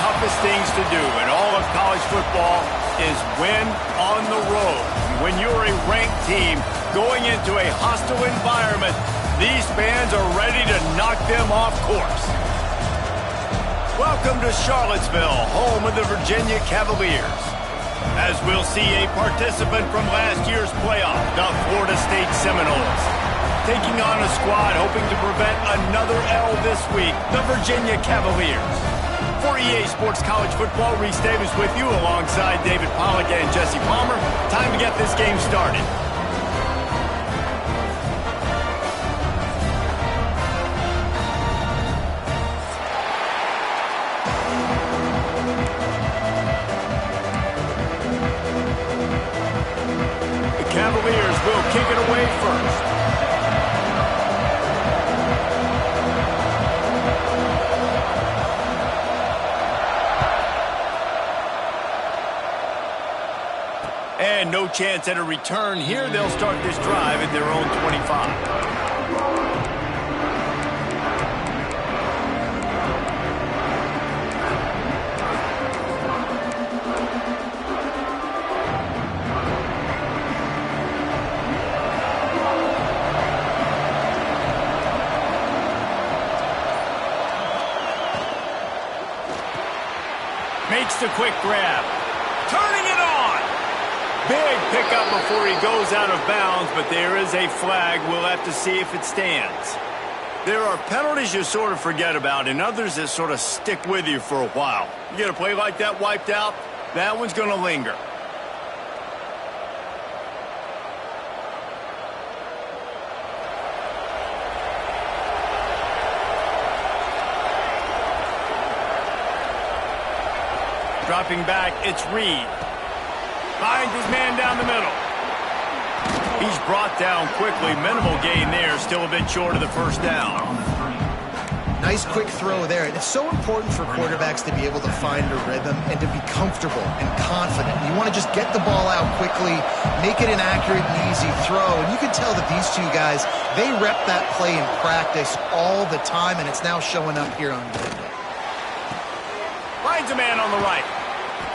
toughest things to do in all of college football is win on the road. When you're a ranked team going into a hostile environment, these fans are ready to knock them off course. Welcome to Charlottesville, home of the Virginia Cavaliers. As we'll see a participant from last year's playoff, the Florida State Seminoles. Taking on a squad hoping to prevent another L this week, the Virginia Cavaliers. For EA Sports College Football, Reese Davis with you alongside David Pollack and Jesse Palmer. Time to get this game started. The Cavaliers will kick it away first. And no chance at a return here. They'll start this drive at their own 25. Makes the quick grab. Turning it on. Big pickup before he goes out of bounds, but there is a flag. We'll have to see if it stands. There are penalties you sort of forget about and others that sort of stick with you for a while. You get a play like that wiped out, that one's going to linger. Dropping back, it's Reed. Finds his man down the middle. He's brought down quickly. Minimal gain there. Still a bit short of the first down. Nice quick throw there. It's so important for quarterbacks to be able to find a rhythm and to be comfortable and confident. You want to just get the ball out quickly, make it an accurate and easy throw. And you can tell that these two guys, they rep that play in practice all the time, and it's now showing up here on game day. Finds a man on the right.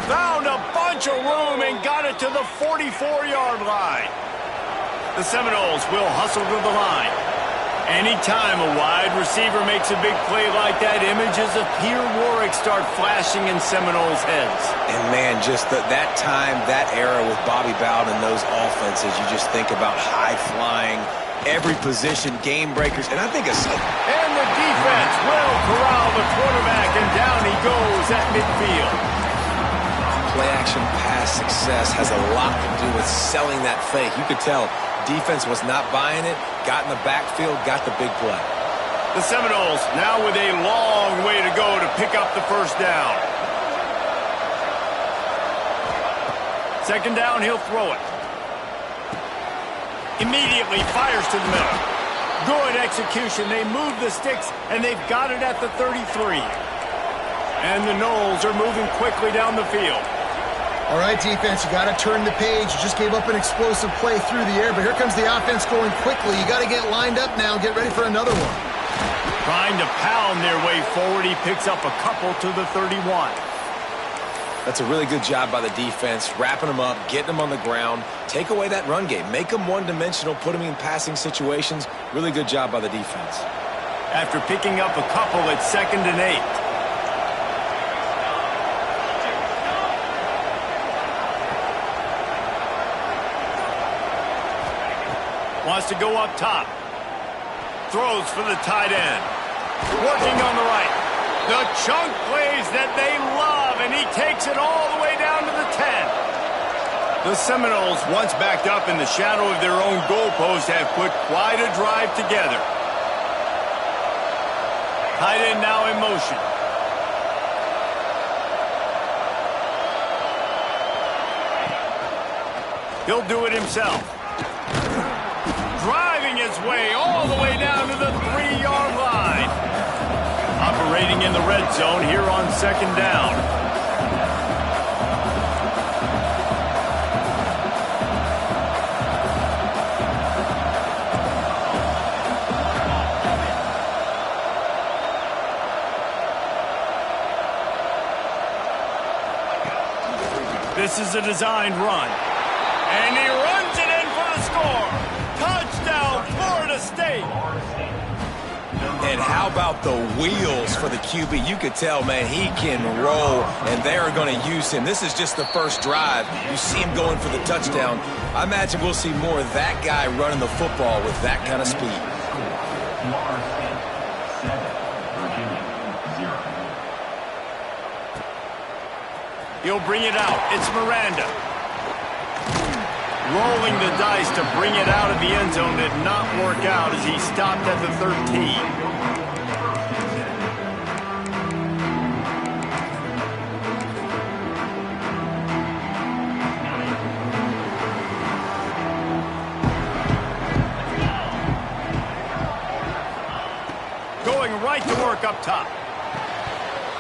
Found a bunch of room and got it to the 44-yard line. The Seminoles will hustle to the line. Anytime a wide receiver makes a big play like that, images of Peter Warwick start flashing in Seminoles' heads. And, man, just that time, that era with Bobby Bowden and those offenses, you just think about high-flying, every position, game breakers, and I think And the defense will corral the quarterback, and down he goes at midfield. Play-action pass success has a lot to do with selling that fake. You could tell defense was not buying it, got in the backfield, got the big play. The Seminoles now with a long way to go to pick up the first down. Second down, he'll throw it. Immediately fires to the middle. Good execution. They move the sticks, and they've got it at the 33. And the Noles are moving quickly down the field. All right, defense, you got to turn the page. You just gave up an explosive play through the air, but here comes the offense going quickly. You got to get lined up now and get ready for another one. Trying to pound their way forward. He picks up a couple to the 31. That's a really good job by the defense, wrapping them up, getting them on the ground. Take away that run game. Make them one-dimensional, put them in passing situations. Really good job by the defense. After picking up a couple, it's 2nd and 8. Wants to go up top. Throws for the tight end. Working on the right. The chunk plays that they love, and he takes it all the way down to the 10. The Seminoles, once backed up in the shadow of their own goalpost, have put quite a drive together. Tight end now in motion. He'll do it himself. Driving his way all the way down to the 3-yard line. Operating in the red zone here on 2nd down. This is a designed run. And he runs it in for the score. Touchdown, Florida State. And how about the wheels for the QB? You could tell, man, he can roll, and they're going to use him. This is just the first drive. You see him going for the touchdown. I imagine we'll see more of that guy running the football with that kind of speed. He'll bring it out. It's Miranda. Rolling the dice to bring it out of the end zone did not work out as he stopped at the 13. Going right to work up top.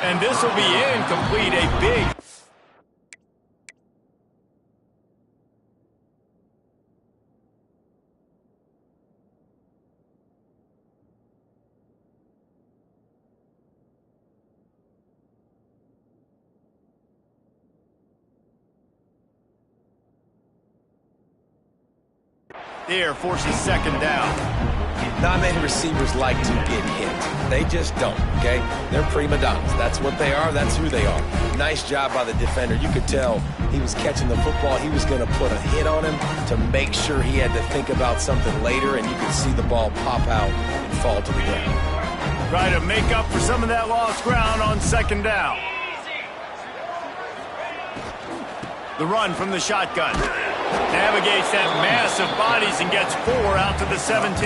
And this will be incomplete, a big... There forces second down. Not many receivers like to get hit. They just don't, okay? They're prima donnas. That's what they are. That's who they are. Nice job by the defender. You could tell he was catching the football. He was going to put a hit on him to make sure he had to think about something later, and you could see the ball pop out and fall to the ground. Try to make up for some of that lost ground on second down. The run from the shotgun. Navigates that mass of bodies and gets 4 out to the 17.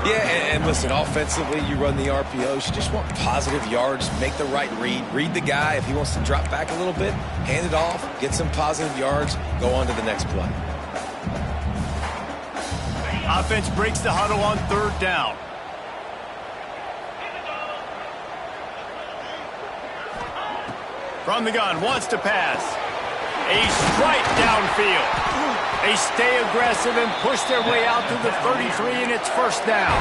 Yeah, and listen, offensively, you run the RPOs. You just want positive yards, make the right read. Read the guy. If he wants to drop back a little bit, hand it off, get some positive yards, go on to the next play. Offense breaks the huddle on third down. From the gun, wants to pass. A strike downfield. They stay aggressive and push their way out to the 33, and it's first down.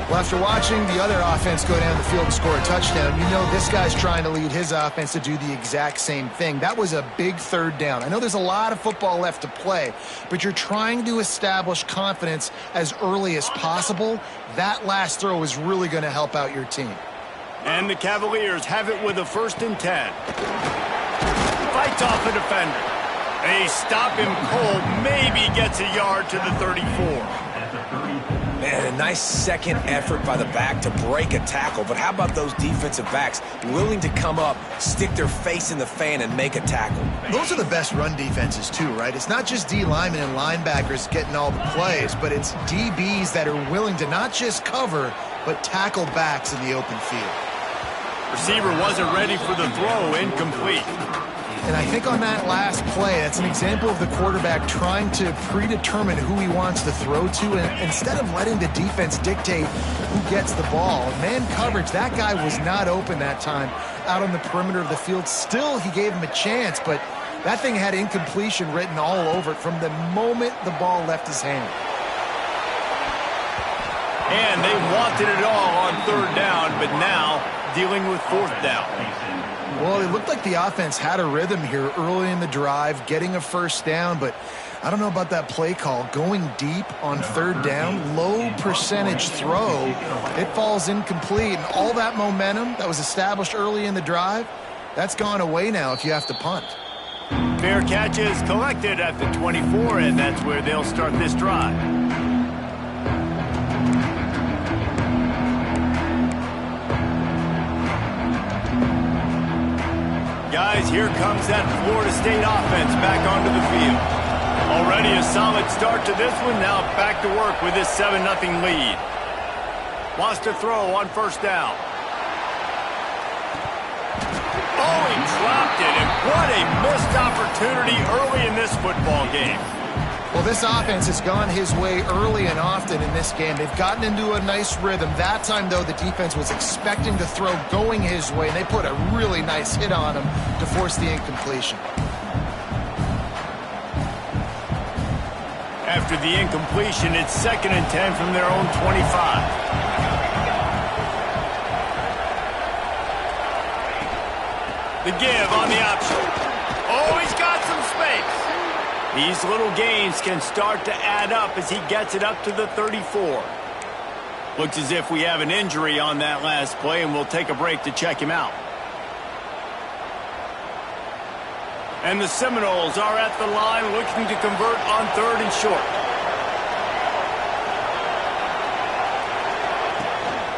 Well, after watching the other offense go down the field and score a touchdown, you know this guy's trying to lead his offense to do the exact same thing. That was a big third down. I know there's a lot of football left to play, but you're trying to establish confidence as early as possible. That last throw is really going to help out your team. And the Cavaliers have it with a 1st and 10. Fights off the defender. They stop him cold, maybe gets a yard to the 34. Man, a nice second effort by the back to break a tackle. But how about those defensive backs willing to come up, stick their face in the fan, and make a tackle? Those are the best run defenses, too, right? It's not just D linemen and linebackers getting all the plays, but it's DBs that are willing to not just cover, but tackle backs in the open field. Receiver wasn't ready for the throw, incomplete. And I think on that last play, that's an example of the quarterback trying to predetermine who he wants to throw to, and instead of letting the defense dictate who gets the ball. Man coverage, that guy was not open that time out on the perimeter of the field. Still, he gave him a chance, but that thing had incompletion written all over it from the moment the ball left his hand. And they wanted it all on third down, but now dealing with fourth down. Well, it looked like the offense had a rhythm here early in the drive, getting a first down, but I don't know about that play call. Going deep on third down, low percentage throw, it falls incomplete, and all that momentum that was established early in the drive, that's gone away now if you have to punt. Fair catch is collected at the 24, and that's where they'll start this drive. Guys, here comes that Florida State offense back onto the field. Already a solid start to this one. Now back to work with this 7-0 lead. Wants to throw on first down. Oh, he dropped it, and what a missed opportunity early in this football game. Well, this offense has gone his way early and often in this game. They've gotten into a nice rhythm. That time, though, the defense was expecting to throw going his way, and they put a really nice hit on him to force the incompletion. After the incompletion, it's 2nd and 10 from their own 25. The give on the option. These little gains can start to add up as he gets it up to the 34. Looks as if we have an injury on that last play, and we'll take a break to check him out. And the Seminoles are at the line looking to convert on 3rd and short.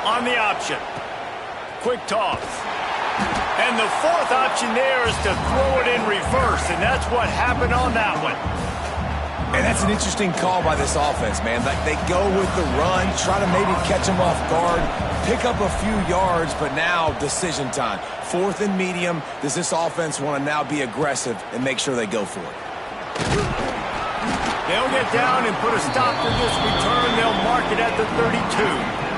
On the option. Quick toss. And the 4th option there is to throw it in reverse, and that's what happened on that one. And that's an interesting call by this offense, man. Like, they go with the run, try to maybe catch them off guard, pick up a few yards, but now decision time. 4th and medium. Does this offense want to now be aggressive and make sure they go for it? They'll get down and put a stop to this return. They'll mark it at the 32.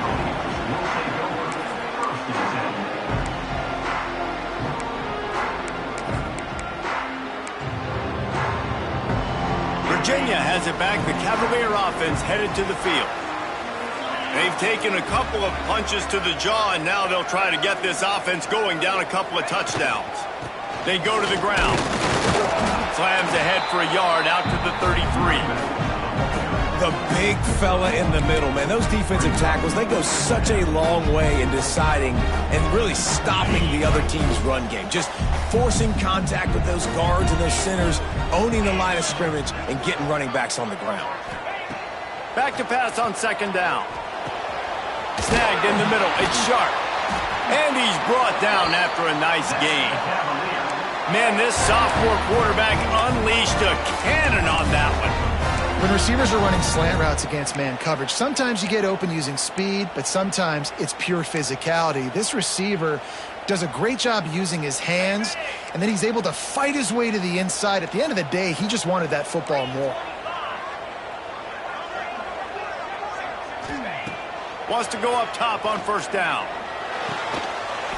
Virginia has it back. The Cavalier offense headed to the field. They've taken a couple of punches to the jaw, and now they'll try to get this offense going down a couple of touchdowns. They go to the ground. Slams ahead for a yard out to the 33. The big fella in the middle, man. Those defensive tackles, they go such a long way in deciding and really stopping the other team's run game. Just forcing contact with those guards and those centers, owning the line of scrimmage, and getting running backs on the ground. Back to pass on 2nd down. Snagged in the middle. It's Sharp. And he's brought down after a nice gain. Man, this sophomore quarterback unleashed a cannon on that one. When receivers are running slant routes against man coverage, sometimes you get open using speed, but sometimes it's pure physicality. This receiver does a great job using his hands, and then he's able to fight his way to the inside. At the end of the day, he just wanted that football more. Wants to go up top on 1st down.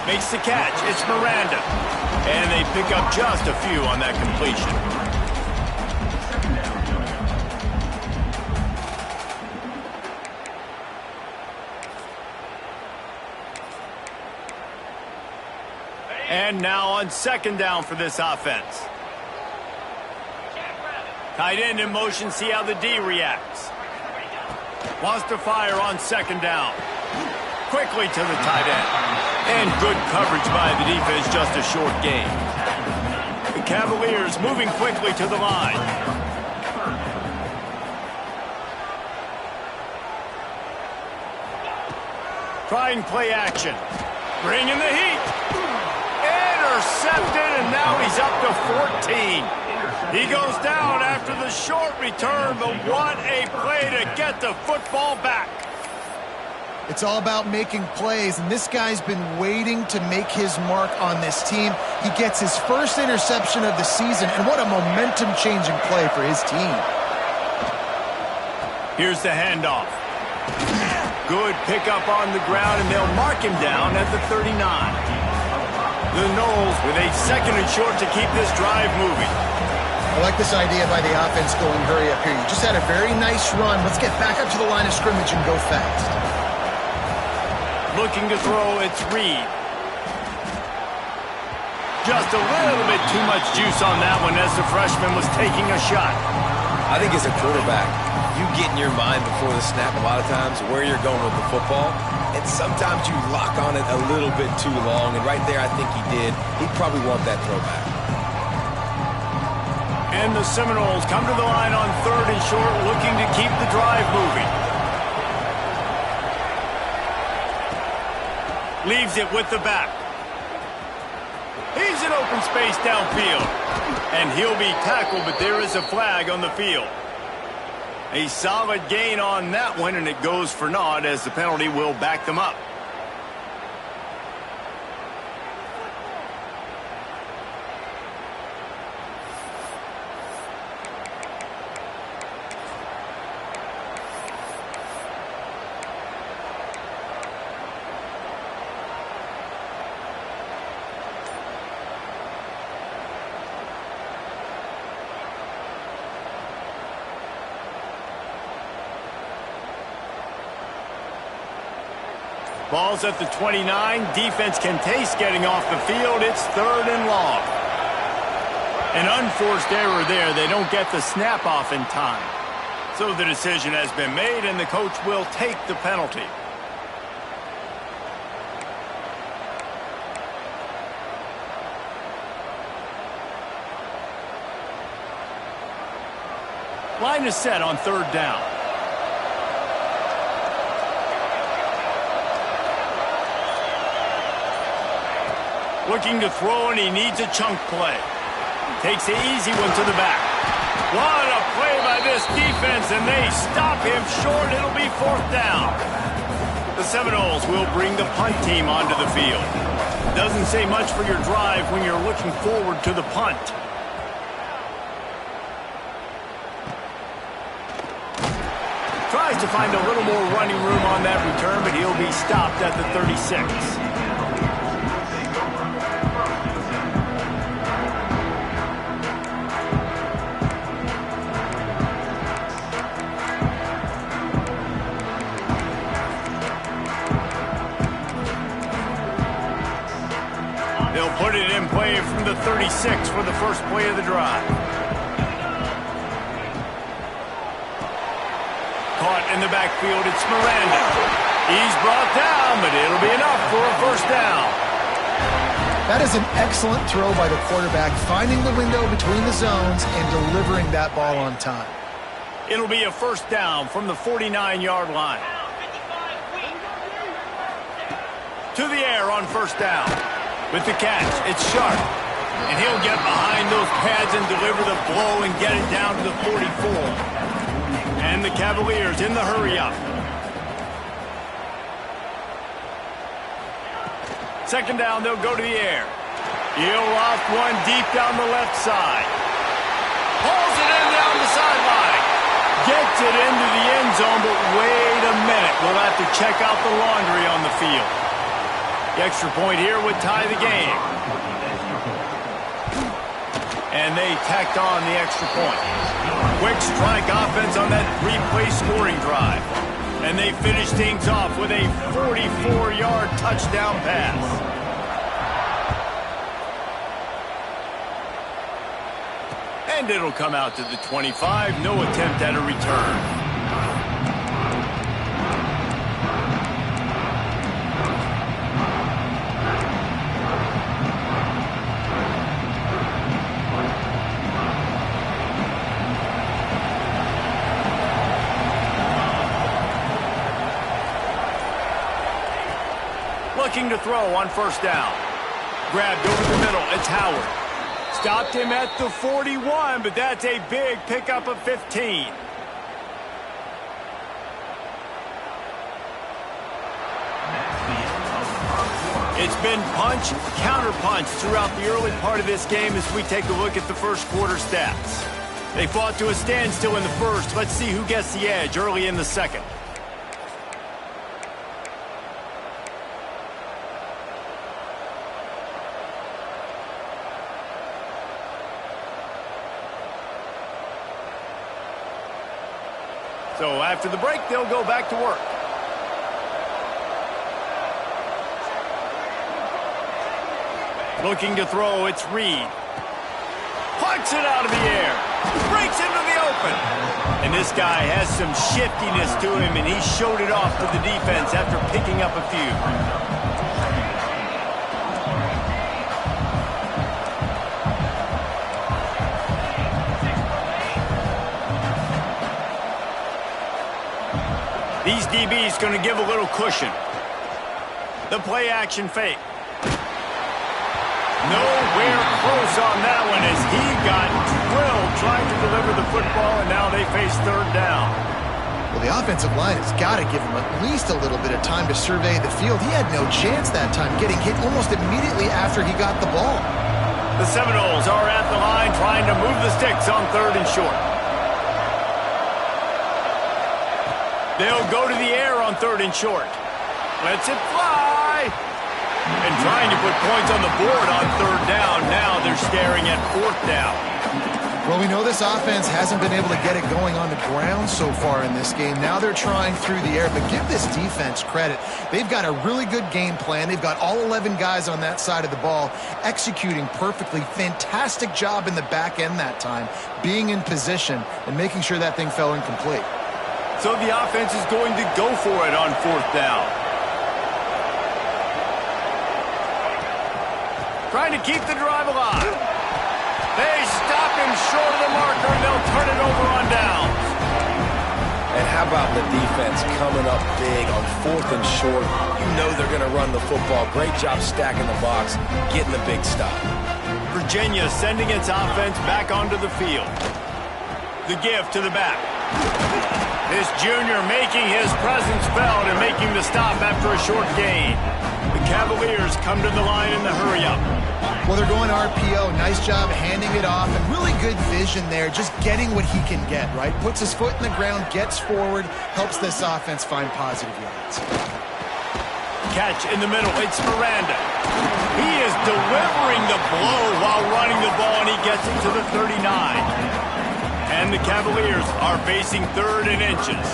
Makes the catch. It's Miranda. And they pick up just a few on that completion. And now on 2nd down for this offense. Tight end in motion, see how the D reacts. Wants to fire on 2nd down. Quickly to the tight end. And good coverage by the defense, just a short gain. The Cavaliers moving quickly to the line. Trying play action. Bringing the heat. Intercepted, and now he's up to 14. He goes down after the short return, but what a play to get the football back. It's all about making plays, and this guy's been waiting to make his mark on this team. He gets his first interception of the season, and what a momentum-changing play for his team. Here's the handoff. Good pickup on the ground, and they'll mark him down at the 39. The Noles with a 2nd and short to keep this drive moving. I like this idea by the offense going hurry up here. You just had a very nice run. Let's get back up to the line of scrimmage and go fast. Looking to throw, it's Reed. Just a little bit too much juice on that one as the freshman was taking a shot. I think as a quarterback, you get in your mind before the snap a lot of times where you're going with the football, and sometimes you lock on it a little bit too long, and right there I think he did. He'd probably want that throwback. And the Seminoles come to the line on 3rd and short, looking to keep the drive moving. Leaves it with the back. He's in open space downfield. And he'll be tackled, but there is a flag on the field. A solid gain on that one, and it goes for naught as the penalty will back them up. Ball's at the 29. Defense can taste getting off the field. It's 3rd and long. An unforced error there. They don't get the snap off in time. So the decision has been made, and the coach will take the penalty. Line is set on third down. Looking to throw, and he needs a chunk play. Takes the easy one to the back. What a play by this defense, and they stop him short. It'll be fourth down. The Seminoles will bring the punt team onto the field. Doesn't say much for your drive when you're looking forward to the punt. Tries to find a little more running room on that return, but he'll be stopped at the 36. They'll put it in play from the 36 for the first play of the drive. Caught in the backfield, it's Miranda. He's brought down, but it'll be enough for a first down. That is an excellent throw by the quarterback, finding the window between the zones and delivering that ball on time. It'll be a first down from the 49-yard line. To the air on first down. With the catch, it's Sharp. And he'll get behind those pads and deliver the blow and get it down to the 44. And the Cavaliers in the hurry-up. Second down, they'll go to the air. He'll loft one deep down the left side. Pulls it in down the sideline. Gets it into the end zone, but wait a minute. We'll have to check out the laundry on the field. The extra point here would tie the game. And they tacked on the extra point. Quick strike offense on that three-play scoring drive. And they finish things off with a 44-yard touchdown pass. And it'll come out to the 25. No attempt at a return. Looking to throw on first down. Grabbed over the middle. It's Howard. Stopped him at the 41, but that's a big pickup of 15. It's been punch, counter-punch throughout the early part of this game as we take a look at the first quarter stats. They fought to a standstill in the first. Let's see who gets the edge early in the second. So after the break, they'll go back to work. Looking to throw, it's Reed. Plucks it out of the air. Breaks into the open. And this guy has some shiftiness to him, and he showed it off to the defense after picking up a few. These DBs going to give a little cushion. The play action fake. Nowhere close on that one as he got drilled trying to deliver the football, and now they face third down. Well, the offensive line has got to give him at least a little bit of time to survey the field. He had no chance that time, getting hit almost immediately after he got the ball. The Seminoles are at the line trying to move the sticks on third and short. They'll go to the air on third and short. Lets it fly. And trying to put points on the board on third down. Now they're staring at fourth down. Well, we know this offense hasn't been able to get it going on the ground so far in this game. Now they're trying through the air, but give this defense credit. They've got a really good game plan. They've got all 11 guys on that side of the ball executing perfectly. Fantastic job in the back end that time, being in position and making sure that thing fell incomplete. So the offense is going to go for it on 4th down. Trying to keep the drive alive. They stop him short of the marker, and they'll turn it over on downs. And how about the defense coming up big on 4th and short? You know they're going to run the football. Great job stacking the box, getting the big stop. Virginia sending its offense back onto the field. The give to the back. This junior making his presence felt and making the stop after a short gain. The Cavaliers come to the line in the hurry-up. Well, they're going RPO. Nice job handing it off, and really good vision there, just getting what he can get, right? Puts his foot in the ground, gets forward, helps this offense find positive yards. Catch in the middle. It's Miranda. He is delivering the blow while running the ball, and he gets it to the 39. And the Cavaliers are facing 3rd and inches.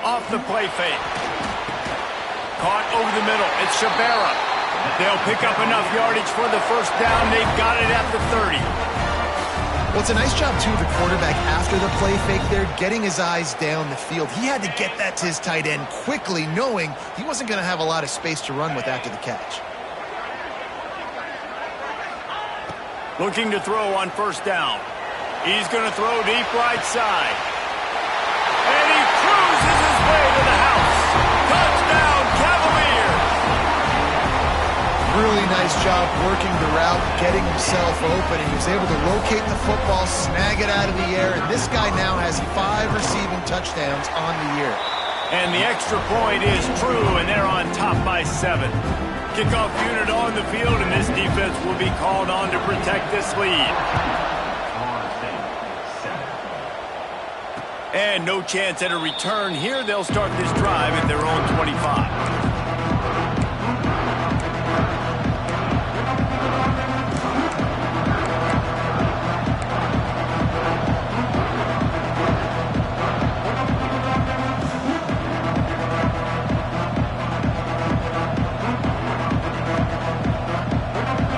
Off the play fake. Caught over the middle. It's Shabera. They'll pick up enough yardage for the 1st down. They've got it at the 30. Well, it's a nice job, too, the quarterback after the play fake there, getting his eyes down the field. He had to get that to his tight end quickly, knowing he wasn't going to have a lot of space to run with after the catch. Looking to throw on 1st down. He's going to throw deep right side. And he cruises his way to the house. Touchdown, Cavaliers! Really nice job working the route, getting himself open, and he was able to locate the football, snag it out of the air, and this guy now has 5 receiving touchdowns on the year. And the extra point is true, and they're on top by 7. Kickoff unit on the field, and this defense will be called on to protect this lead. And no chance at a return here. They'll start this drive at their own 25.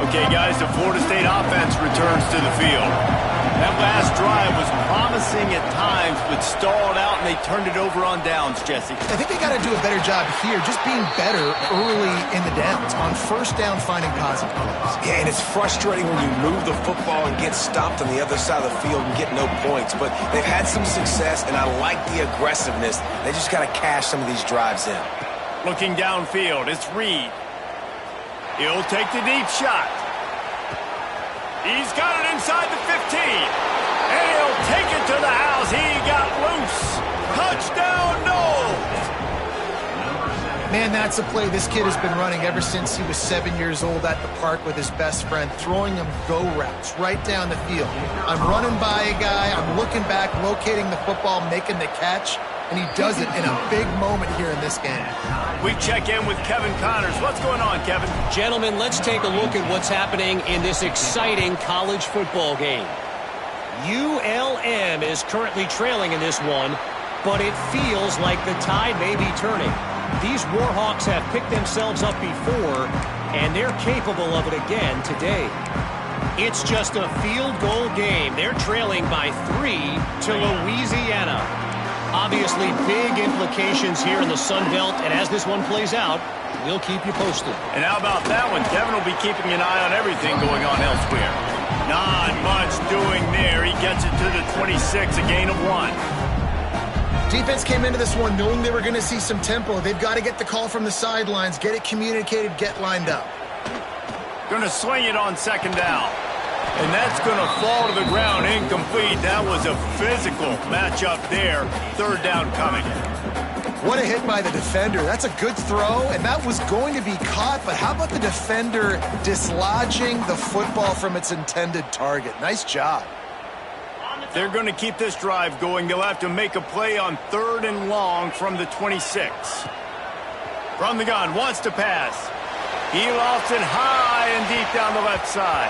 Okay, guys, the Florida State offense returns to the field. That last drive was promising at times, but stalled out, and they turned it over on downs, Jesse. I think they got to do a better job here, just being better early in the downs. On 1st down, finding positive plays. Yeah, and it's frustrating when you move the football and get stopped on the other side of the field and get no points. But they've had some success, and I like the aggressiveness. They just got to cash some of these drives in. Looking downfield, it's Reed. He'll take the deep shot. He's got it inside the 15. And he'll take it to the house. He got loose. Touchdown, Knowles. Man, that's a play this kid has been running ever since he was 7 years old at the park with his best friend, throwing him go routes right down the field. I'm running by a guy, I'm looking back, locating the football, making the catch, and he does it in a big moment here in this game. We check in with Kevin Connors. What's going on, Kevin? Gentlemen, let's take a look at what's happening in this exciting college football game. ULM is currently trailing in this one, but it feels like the tide may be turning. These Warhawks have picked themselves up before, and they're capable of it again today. It's just a field goal game. They're trailing by 3 to Louisiana. Obviously, big implications here in the Sun Belt, and as this one plays out, we'll keep you posted. And how about that one? Kevin will be keeping an eye on everything going on elsewhere. Not much doing there. He gets it to the 26, a gain of 1. Defense came into this one knowing they were going to see some tempo. They've got to get the call from the sidelines, get it communicated, get lined up. Going to swing it on 2nd down. And that's going to fall to the ground incomplete. That was a physical matchup there. 3rd down coming. What a hit by the defender. That's a good throw, and that was going to be caught, but how about the defender dislodging the football from its intended target? Nice job. If they're going to keep this drive going, they'll have to make a play on 3rd and long from the 26. From the gun, wants to pass. He lofts it high and deep down the left side.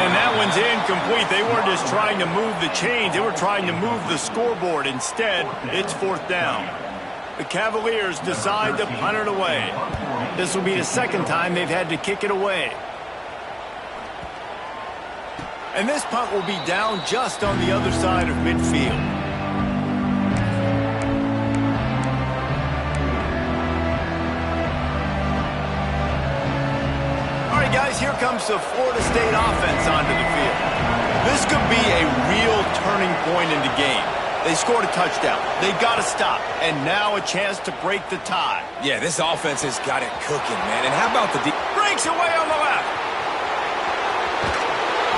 And that one's incomplete. They weren't just trying to move the chains. They were trying to move the scoreboard. Instead, it's 4th down. The Cavaliers decide to punt it away. This will be the 2nd time they've had to kick it away. And this punt will be down just on the other side of midfield. All right, guys, here comes the Florida State offense onto the field. This could be a real turning point in the game. They scored a touchdown. They got to stop. And now a chance to break the tie. Yeah, this offense has got it cooking, man. And how about the breaks away on the left.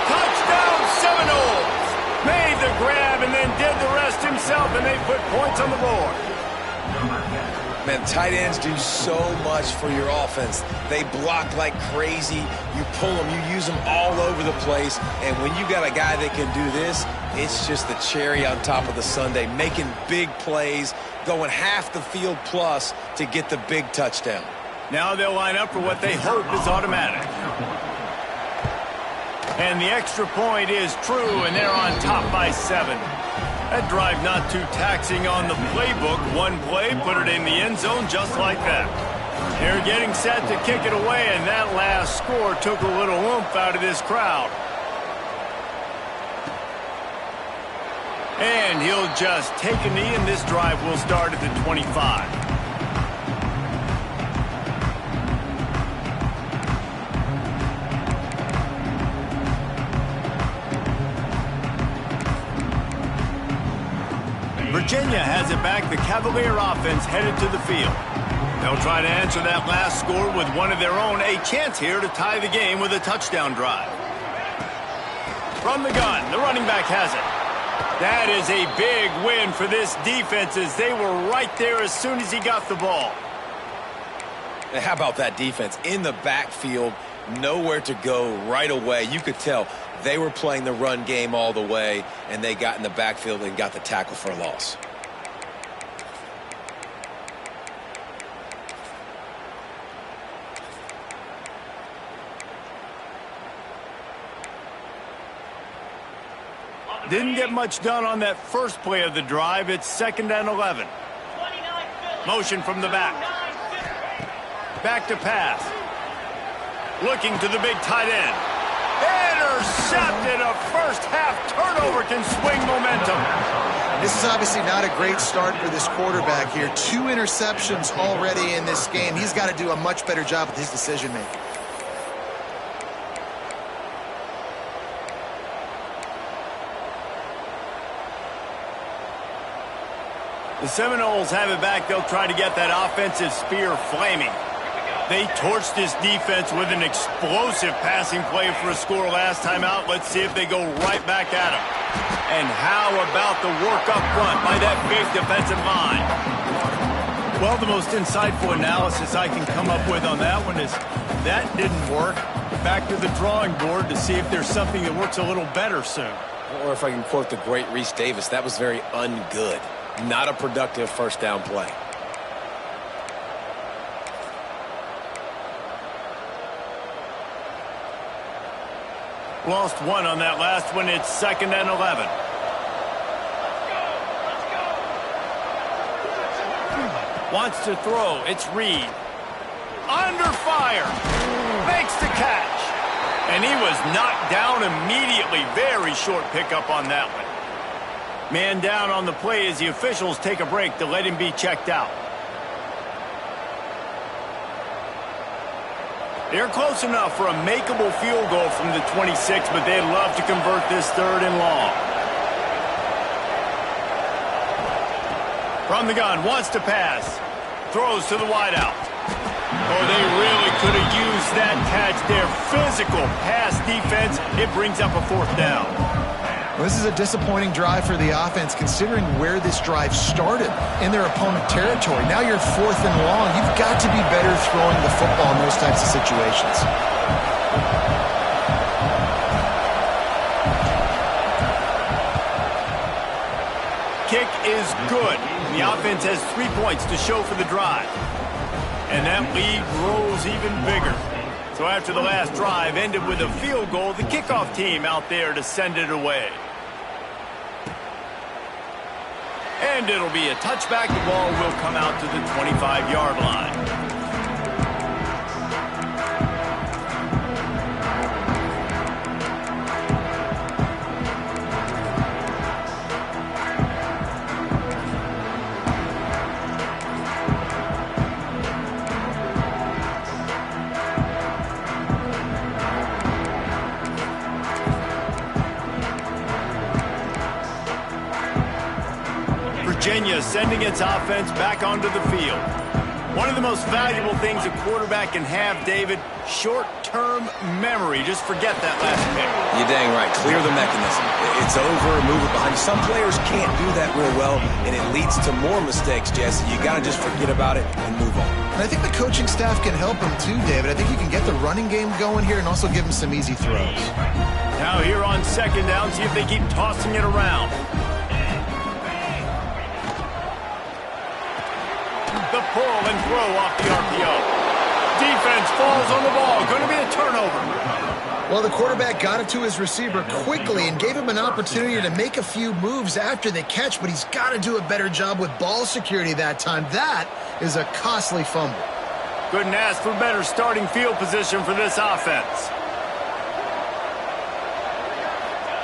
Touchdown Seminoles. Made the grab and then did the rest himself, and they put points on the board. Man, tight ends do so much for your offense. They block like crazy. You pull them, you use them all over the place. And when you got a guy that can do this, it's just the cherry on top of the sundae, making big plays, going half the field plus to get the big touchdown. Now they'll line up for what they hope is automatic. And the extra point is true, and they're on top by 7. That drive not too taxing on the playbook. One play, put it in the end zone just like that. They're getting set to kick it away, and that last score took a little oomph out of this crowd. And he'll just take a knee, and this drive will start at the 25. Virginia has it back. The Cavalier offense headed to the field. They'll try to answer that last score with one of their own. A chance here to tie the game with a touchdown drive. From the gun, the running back has it. That is a big win for this defense as they were right there as soon as he got the ball. And how about that defense? In the backfield, nowhere to go right away. You could tell they were playing the run game all the way, and they got in the backfield and got the tackle for a loss. Didn't get much done on that first play of the drive. It's 2nd and 11. Motion from the back. Back to pass. Looking to the big tight end. Intercepted. A first half turnover can swing momentum. This is obviously not a great start for this quarterback here. 2 interceptions already in this game. He's got to do a much better job with his decision making. The Seminoles have it back. They'll try to get that offensive spear flaming. They torched this defense with an explosive passing play for a score last time out. Let's see if they go right back at them. And how about the work up front by that big defensive line? Well, the most insightful analysis I can come up with on that one is that didn't work. Back to the drawing board to see if there's something that works a little better soon. Or if I can quote the great Reese Davis, that was very ungood. Not a productive first down play. Lost 1 on that last one. It's 2nd and 11. Wants to throw. It's Reed. Under fire. Makes the catch. And he was knocked down immediately. Very short pickup on that one. Man down on the play as the officials take a break to let him be checked out. They're close enough for a makeable field goal from the 26, but they'd love to convert this 3rd and long. From the gun, wants to pass. Throws to the wideout. Oh, they really could have used that catch there. Physical pass defense. It brings up a 4th down. Well, this is a disappointing drive for the offense considering where this drive started in their opponent territory. Now you're 4th and long. You've got to be better throwing the football in those types of situations. kick is good. The offense has 3 points to show for the drive. And that lead grows even bigger. So after the last drive ended with a field goal, the kickoff team out there to send it away. And it'll be a touchback. The ball will come out to the 25-yard line. Virginia sending its offense back onto the field. One of the most valuable things a quarterback can have, David, short-term memory. Just forget that last pick. You're dang right. Clear the mechanism. It's over, move it behind. Some players can't do that real well, and it leads to more mistakes, Jesse. You got to just forget about it and move on. And I think the coaching staff can help him too, David. I think you can get the running game going here and also give him some easy throws. Now here on second down, see if they keep tossing it around. The pull and throw off the RPO. Defense falls on the ball. Going to be a turnover. Well, the quarterback got it to his receiver quickly and gave him an opportunity to make a few moves after the catch, but he's got to do a better job with ball security that time. That is a costly fumble. Couldn't ask for better starting field position for this offense.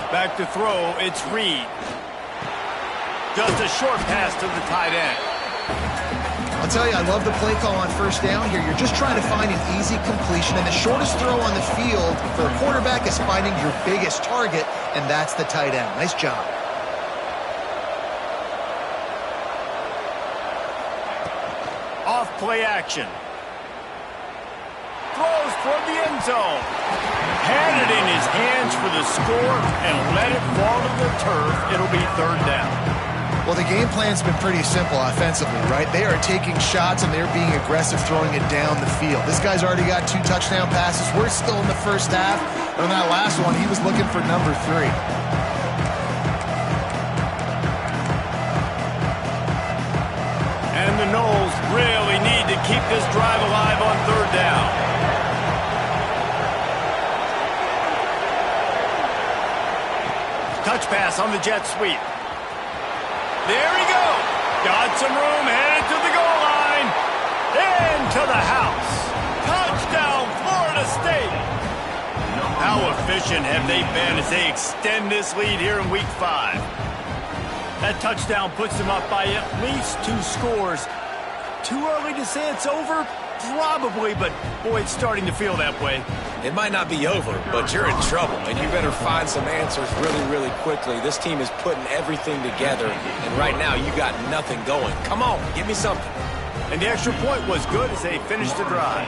Back to throw, it's Reed. Just a short pass to the tight end. I'll tell you, I love the play call on first down here. You're just trying to find an easy completion, and the shortest throw on the field for the quarterback is finding your biggest target, and that's the tight end. Nice job. Off play action. Throws toward the end zone. Had it in his hands for the score and let it fall to the turf. It'll be third down. Well, the game plan's been pretty simple offensively, right? They are taking shots and they're being aggressive throwing it down the field. This guy's already got 2 touchdown passes. We're still in the first half. And on that last one, he was looking for number 3. And the Noles really need to keep this drive alive on third down. Touch pass on the jet sweep. There he goes. Got some room, headed to the goal line. Into the house. Touchdown, Florida State. How efficient have they been as they extend this lead here in Week 5? That touchdown puts them up by at least 2 scores. Too early to say it's over? Probably, but boy, it's starting to feel that way. It might not be over, but you're in trouble, and you better find some answers really, really quickly. This team is putting everything together, and right now you got nothing going. Come on, give me something. And the extra point was good as they finished the drive.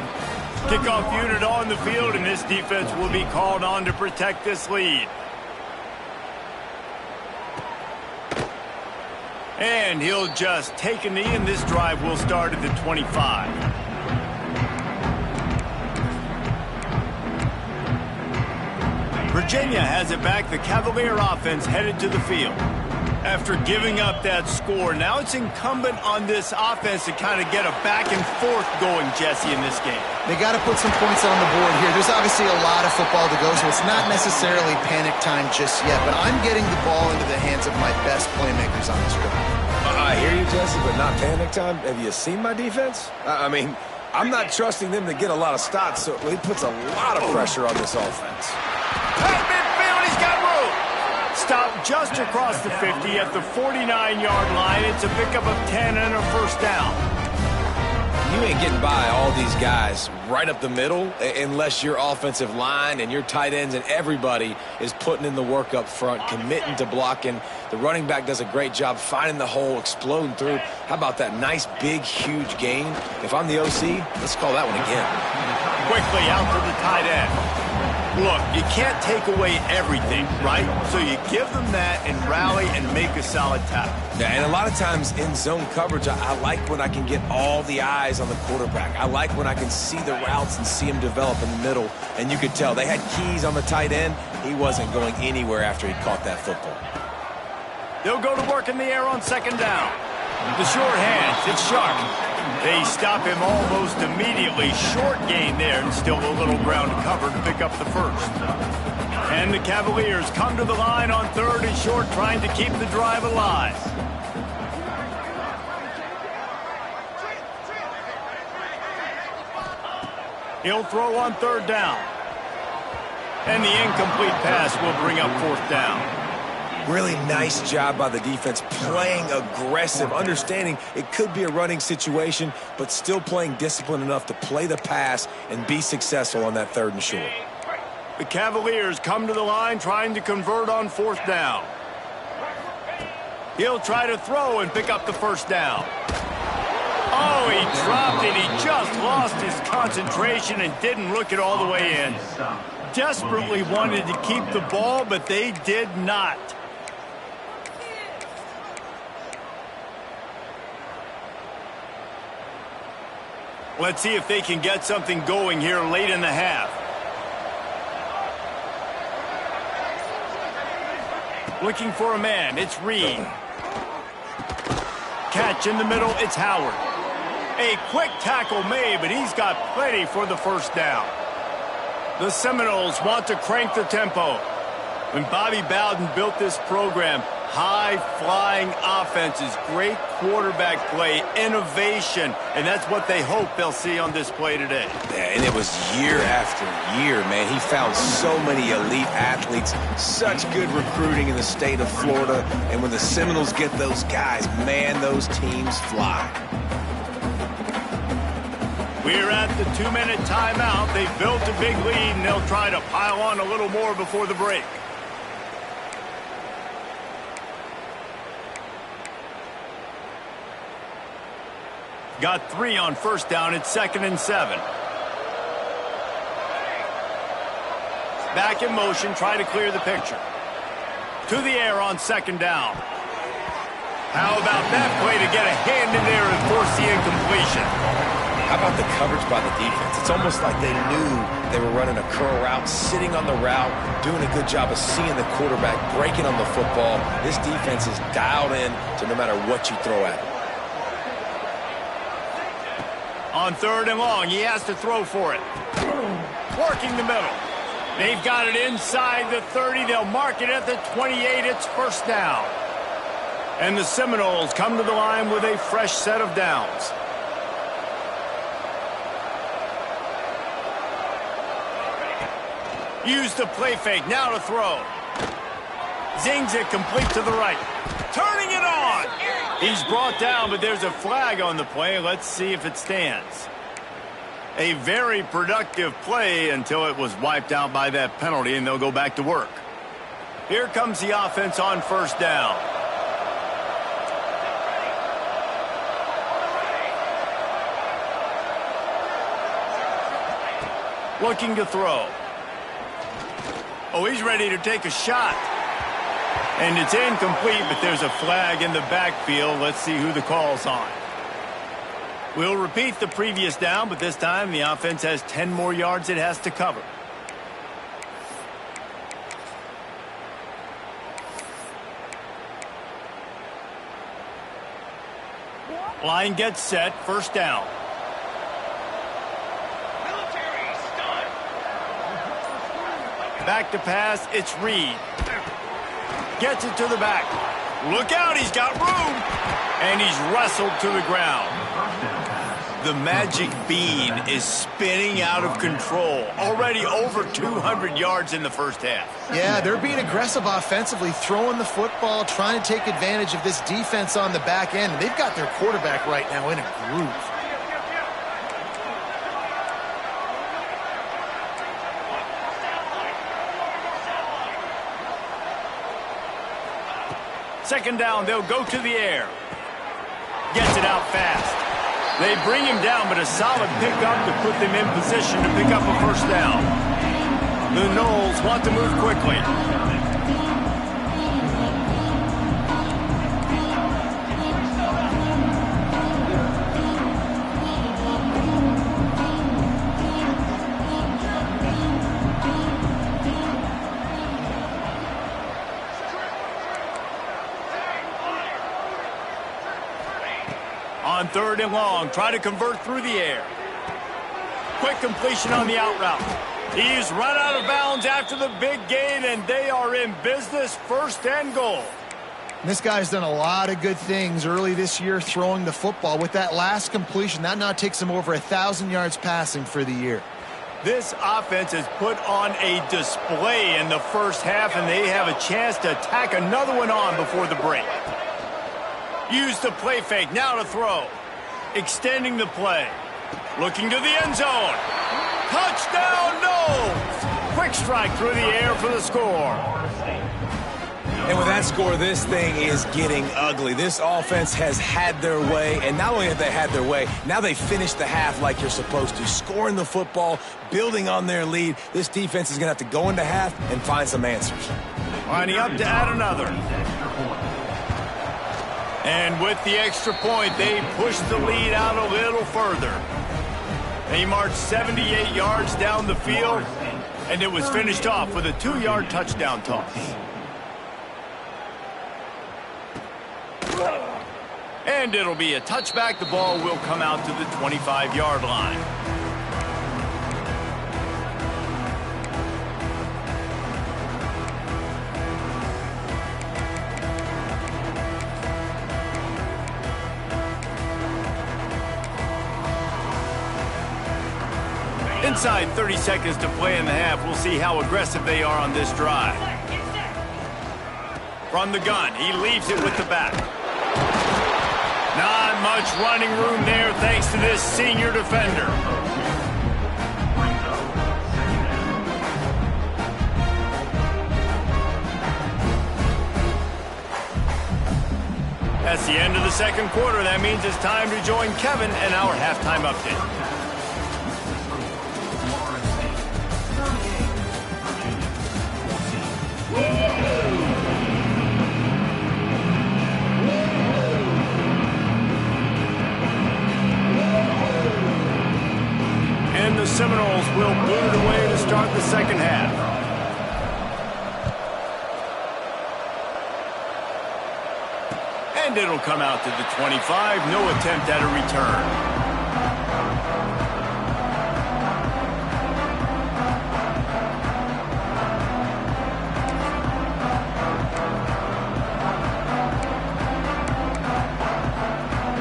Kickoff unit on the field, and this defense will be called on to protect this lead. And he'll just take a knee, and this drive will start at the 25. Virginia has it back. The Cavalier offense headed to the field. After giving up that score, now it's incumbent on this offense to kind of get a back and forth going, Jesse, in this game. They got to put some points on the board here. There's obviously a lot of football to go, so it's not necessarily panic time just yet, but I'm getting the ball into the hands of my best playmakers on this drive. I hear you, Jesse, but not panic time. Have you seen my defense? I mean, I'm not trusting them to get a lot of stops, so it puts a lot of pressure on this offense. At midfield, he's got room. Stop just across the 50 at the 49-yard line. It's a pickup of 10 and a first down. You ain't getting by all these guys right up the middle unless your offensive line and your tight ends and everybody is putting in the work up front, committing to blocking. The running back does a great job finding the hole, exploding through. How about that nice, big, huge gain? If I'm the OC, let's call that one again. Quickly out to the tight end. Look, you can't take away everything, right? So you give them that and rally and make a solid tackle. Yeah, and a lot of times in zone coverage, I like when I can get all the eyes on the quarterback. I like when I can see the routes and see him develop in the middle. And you could tell they had keys on the tight end. He wasn't going anywhere after he caught that football. They'll go to work in the air on second down. The short hands, it's sharp. They stop him almost immediately. Short gain there, and still a little ground to cover to pick up the first. And the Cavaliers come to the line on third and short, trying to keep the drive alive. He'll throw on third down. And the incomplete pass will bring up fourth down. Really nice job by the defense, playing aggressive, understanding it could be a running situation, but still playing disciplined enough to play the pass and be successful on that third and short. The Cavaliers come to the line trying to convert on fourth down. He'll try to throw and pick up the first down. Oh, he dropped it. He just lost his concentration and didn't look it all the way in. Desperately wanted to keep the ball, but they did not. Let's see if they can get something going here late in the half. Looking for a man, it's Reed. Catch in the middle, it's Howard. A quick tackle made, but he's got plenty for the first down. The Seminoles want to crank the tempo. When Bobby Bowden built this program, high-flying offenses, great quarterback play, innovation, and that's what they hope they'll see on display today. Yeah, and it was year after year, man. He found so many elite athletes, such good recruiting in the state of Florida, and when the Seminoles get those guys, man, those teams fly. We're at the 2-minute timeout. They've built a big lead, and they'll try to pile on a little more before the break. Got 3 on first down. It's 2nd and 7. Back in motion, try to clear the picture. To the air on 2nd down. How about that play to get a hand in there and force the incompletion? How about the coverage by the defense? It's almost like they knew they were running a curl route, sitting on the route, doing a good job of seeing the quarterback, breaking on the football. This defense is dialed in to no matter what you throw at them. On 3rd and long, he has to throw for it. Working the middle. They've got it inside the 30. They'll mark it at the 28. It's first down. And the Seminoles come to the line with a fresh set of downs. Use the play fake. Now to throw. Zings it complete to the right. Turning it on. He's brought down, but there's a flag on the play. Let's see if it stands. A very productive play until it was wiped out by that penalty, and they'll go back to work. Here comes the offense on first down. Looking to throw. Oh, he's ready to take a shot. And it's incomplete, but there's a flag in the backfield. Let's see who the call's on. We'll repeat the previous down, but this time the offense has 10 more yards it has to cover. Line gets set, first down. Back to pass, it's Reed. Gets it to the back. Look out, he's got room. And he's wrestled to the ground. The magic bean is spinning out of control. Already over 200 yards in the first half. Yeah, they're being aggressive offensively, throwing the football, trying to take advantage of this defense on the back end. They've got their quarterback right now in a groove. Second down, they'll go to the air. Gets it out fast. They bring him down, but a solid pickup to put them in position to pick up a first down. The Noles want to move quickly. On 3rd and long, try to convert through the air. Quick completion on the out route. He's run out of bounds after the big gain, and they are in business, 1st and goal. This guy's done a lot of good things early this year throwing the football. With that last completion, that now takes him over 1,000 yards passing for the year. This offense has put on a display in the first half, and they have a chance to tack another one on before the break. Use the play fake, now to throw. Extending the play. Looking to the end zone. Touchdown, no! Quick strike through the air for the score. And with that score, this thing is getting ugly. This offense has had their way, and not only have they had their way, now they finished the half like you're supposed to, scoring the football, building on their lead. This defense is going to have to go into half and find some answers. Lining up to add another. And with the extra point, they push the lead out a little further. They marched 78 yards down the field, and it was finished off with a 2-yard touchdown toss. And it'll be a touchback. The ball will come out to the 25-yard line. Inside 30 seconds to play in the half. We'll see how aggressive they are on this drive. From the gun, he leaves it with the back. Not much running room there thanks to this senior defender. That's the end of the second quarter. That means it's time to join Kevin and our halftime update. And the Seminoles will boot it away to start the second half. And it'll come out to the 25. No attempt at a return.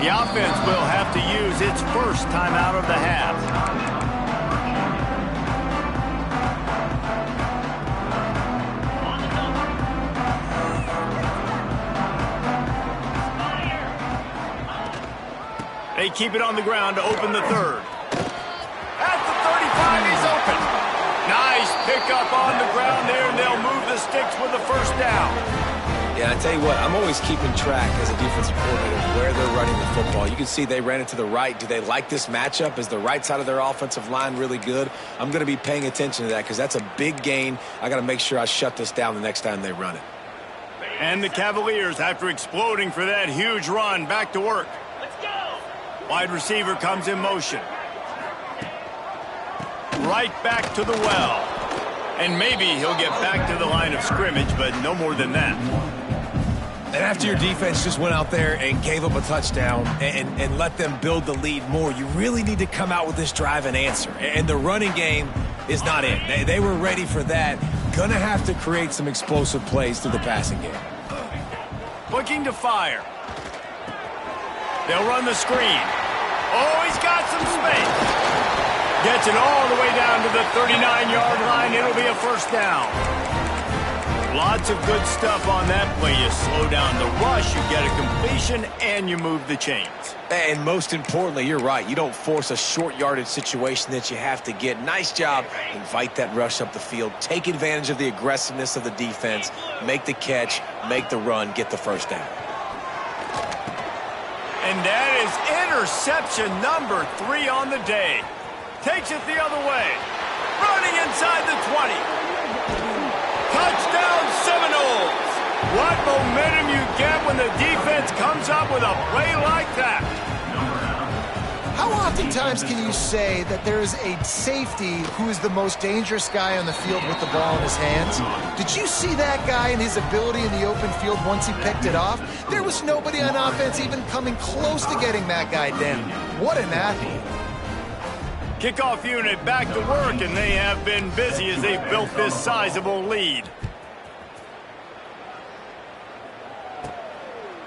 The offense will have to use its first timeout of the half. They keep it on the ground to open the third. At the 35, he's open. Nice pickup on the ground there, and they'll move the sticks with the first down. Yeah, I tell you what, I'm always keeping track as a defensive coordinator of where they're running the football. You can see they ran it to the right. Do they like this matchup? Is the right side of their offensive line really good? I'm going to be paying attention to that because that's a big gain. I got to make sure I shut this down the next time they run it. And the Cavaliers, after exploding for that huge run, back to work. Let's go. Wide receiver comes in motion. Right back to the well. And maybe he'll get back to the line of scrimmage, but no more than that. And after your defense just went out there and gave up a touchdown and let them build the lead more, you really need to come out with this drive and answer. And the running game is not in. They were ready for that. Going to have to create some explosive plays through the passing game. Looking to fire. They'll run the screen. Oh, he's got some space. Gets it all the way down to the 39-yard line. It'll be a first down. Lots of good stuff on that play. You slow down the rush, you get a completion, and you move the chains. And most importantly, you're right. You don't force a short yardage situation that you have to get. Nice job. Invite that rush up the field. Take advantage of the aggressiveness of the defense. Make the catch, make the run, get the first down. And that is interception number 3 on the day. Takes it the other way. Running inside the 20. Touchdown Seminoles! What momentum you get when the defense comes up with a play like that. How oftentimes can you say that there is a safety who is the most dangerous guy on the field with the ball in his hands? Did you see that guy and his ability in the open field once he picked it off? There was nobody on offense even coming close to getting that guy down. What an athlete. Kickoff unit back to work, and they have been busy as they've built this sizable lead.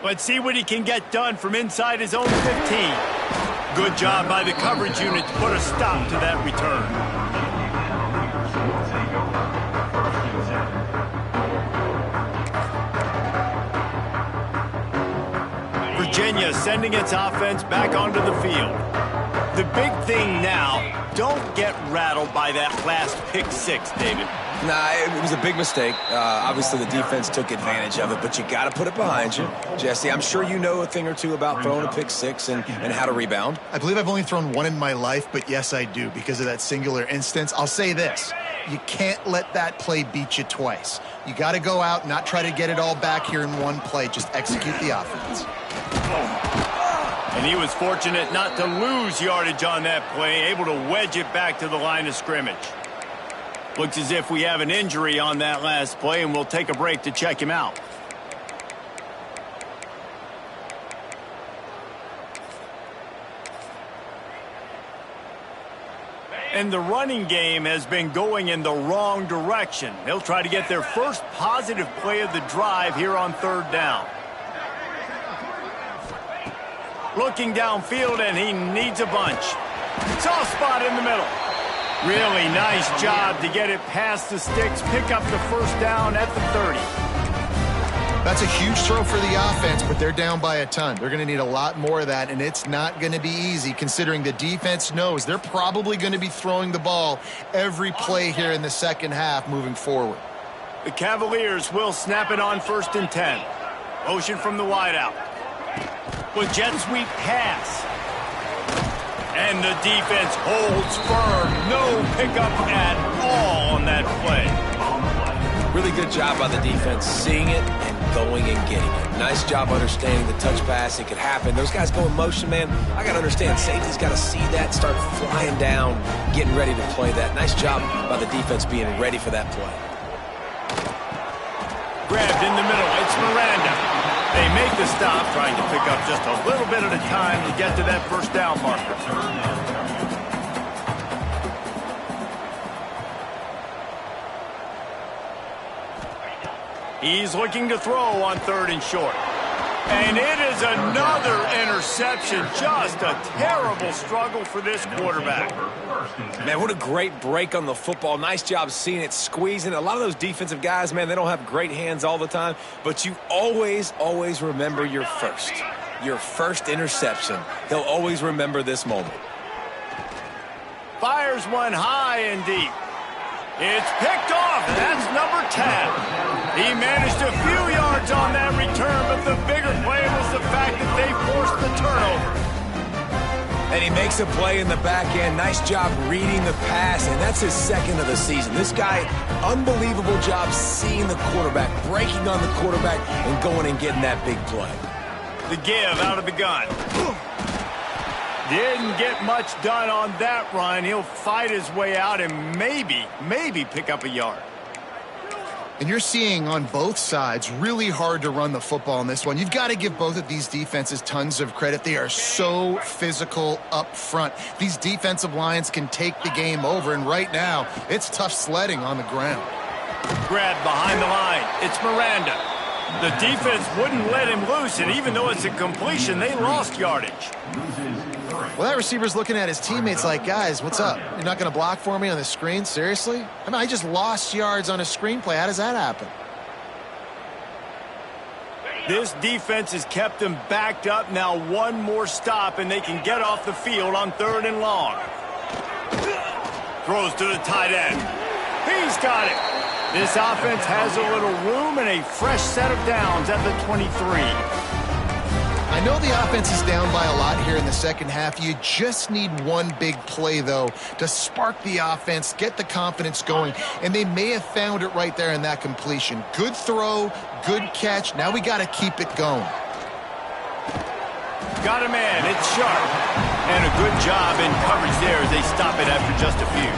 Let's see what he can get done from inside his own 15. Good job by the coverage unit to put a stop to that return. Virginia sending its offense back onto the field. The big thing now, don't get rattled by that last pick six, David. Nah, it was a big mistake. Obviously, the defense took advantage of it, but you got to put it behind you. Jesse, I'm sure you know a thing or two about throwing a pick six and how to rebound. I believe I've only thrown one in my life, but yes, I do because of that singular instance. I'll say this. You can't let that play beat you twice. You got to go out, not try to get it all back here in one play. Just execute the offense. And he was fortunate not to lose yardage on that play, able to wedge it back to the line of scrimmage. Looks as if we have an injury on that last play, and we'll take a break to check him out. And the running game has been going in the wrong direction. They'll try to get their first positive play of the drive here on third down. Looking downfield, and he needs a bunch. Soft spot in the middle. Really nice job to get it past the sticks, pick up the first down at the 30. That's a huge throw for the offense, but they're down by a ton. They're going to need a lot more of that, and it's not going to be easy considering the defense knows they're probably going to be throwing the ball every play here in the second half moving forward. The Cavaliers will snap it on 1st and 10. Motion from the wideout. With jet sweep pass. And the defense holds firm. No pickup at all on that play. Really good job by the defense seeing it and going and getting it. Nice job understanding the touch pass. It could happen. Those guys go in motion, man. I got to understand. Safety's got to see that, start flying down, getting ready to play that. Nice job by the defense being ready for that play. Grabbed in the middle. It's Miranda. They make the stop, trying to pick up just a little bit at a time to get to that first down marker. He's looking to throw on 3rd and short. And it is another interception. Just a terrible struggle for this quarterback. Man, what a great break on the football. Nice job seeing it, squeezing. A lot of those defensive guys, man, they don't have great hands all the time, but you always, always remember your first interception. He'll always remember this moment. Fires one high and deep. It's picked off. That's number 10. He managed a few yards on that return, but the bigger play was the fact that they forced the turnover. And he makes a play in the back end. Nice job reading the pass, and that's his 2nd of the season. This guy, unbelievable job seeing the quarterback, breaking on the quarterback, and going and getting that big play. The give out of the gun. Didn't get much done on that run. He'll fight his way out and maybe pick up a yard. And you're seeing on both sides really hard to run the football in this one. You've got to give both of these defenses tons of credit. They are so physical up front. These defensive lines can take the game over, and right now it's tough sledding on the ground. Grabbed behind the line. It's Miranda. The defense wouldn't let him loose, and even though it's a completion, they lost yardage. Well, that receiver's looking at his teammates like, guys, what's up? You're not going to block for me on the screen? Seriously? I mean, I just lost yards on a screenplay. How does that happen? This defense has kept them backed up. Now one more stop, and they can get off the field on 3rd and long. Throws to the tight end. He's got it. This offense has a little room and a fresh set of downs at the 23. I know the offense is down by a lot here in the second half. You just need one big play, though, to spark the offense, get the confidence going, and they may have found it right there in that completion. Good throw, good catch. Now we got to keep it going. Got a man. It's Sharp. And a good job in coverage there as they stop it after just a few.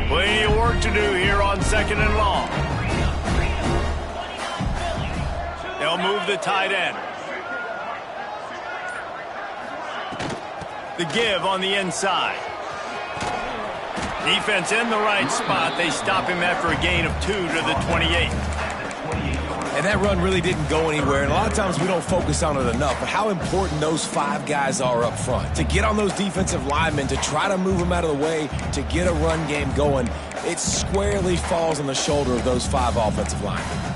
Plenty of work to do here on 2nd and long. They'll move the tight end. The give on the inside. Defense in the right spot. They stop him after a gain of 2 to the 28. And that run really didn't go anywhere. And a lot of times we don't focus on it enough. But how important those 5 guys are up front. To get on those defensive linemen, to try to move them out of the way, to get a run game going, it squarely falls on the shoulder of those 5 offensive linemen.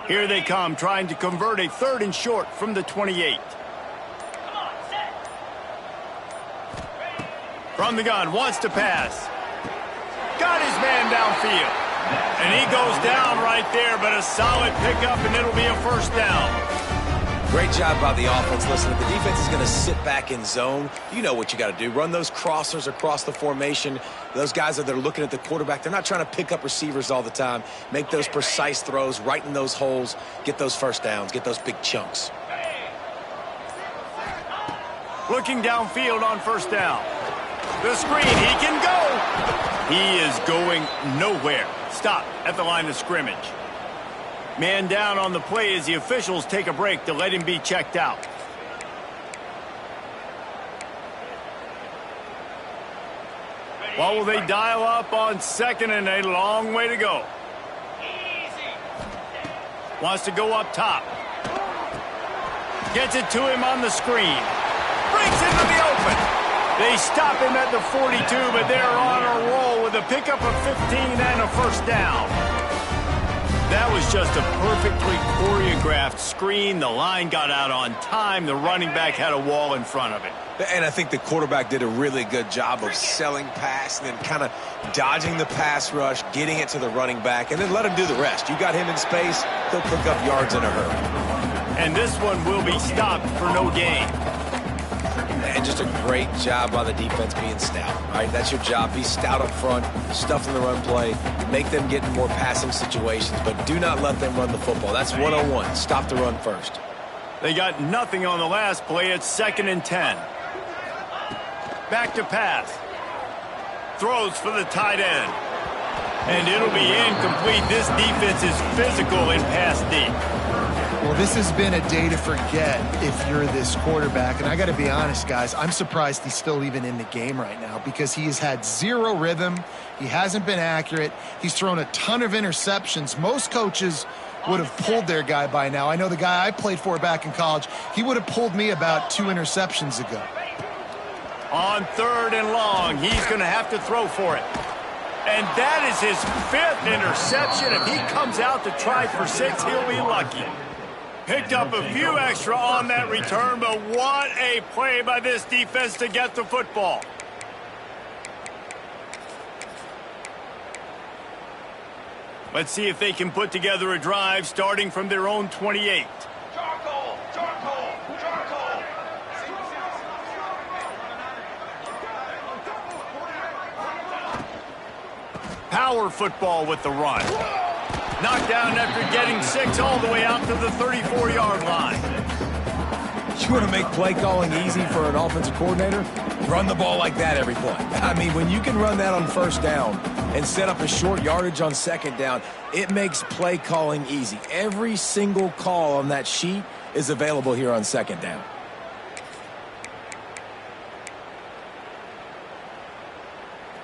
Here they come, trying to convert a 3rd and short from the 28. From the gun, wants to pass. Got his man downfield. And he goes down right there, but a solid pickup, and it'll be a 1st down. Great job by the offense. Listen, if the defense is going to sit back in zone, you know what you got to do. Run those crossers across the formation. Those guys that are looking at the quarterback, they're not trying to pick up receivers all the time. Make those precise throws, right in those holes, get those 1st downs, get those big chunks. Looking downfield on 1st down. The screen, he can go. He is going nowhere. Stop at the line of scrimmage. Man down on the play as the officials take a break to let him be checked out. What will they dial up on 2nd and a long way to go? Wants to go up top. Gets it to him on the screen. Breaks into the open. They stop him at the 42, but they're on a roll with a pickup of 15 and a 1st down. That was just a perfectly choreographed screen. The line got out on time. The running back had a wall in front of it. And I think the quarterback did a really good job of selling pass and then kind of dodging the pass rush, getting it to the running back, and then let him do the rest. You got him in space, he'll pick up yards in a hurry. And this one will be stopped for no gain. And just a great job by the defense being stout. All right, that's your job. Be stout up front, stuff in the run play, make them get in more passing situations, but do not let them run the football. That's 101. Stop the run first. They got nothing on the last play. It's 2nd and 10. Back to pass. Throws for the tight end. And it'll be incomplete. This defense is physical in pass deep. Well, this has been a day to forget if you're this quarterback. And I got to be honest, guys, I'm surprised he's still even in the game right now because he has had 0 rhythm. He hasn't been accurate. He's thrown a ton of interceptions. Most coaches would have pulled their guy by now. I know the guy I played for back in college, he would have pulled me about 2 interceptions ago. On 3rd and long, he's going to have to throw for it. And that is his 5th interception. If he comes out to try for 6, he'll be lucky. Picked up a few extra on that return, but what a play by this defense to get the football. Let's see if they can put together a drive starting from their own 28. Charcoal! Charcoal! Charcoal! Power football with the run. Knocked down after getting 6 all the way out to the 34-yard line. You want to make play calling easy for an offensive coordinator? Run the ball like that every play. I mean, when you can run that on 1st down and set up a short yardage on 2nd down, it makes play calling easy. Every single call on that sheet is available here on 2nd down.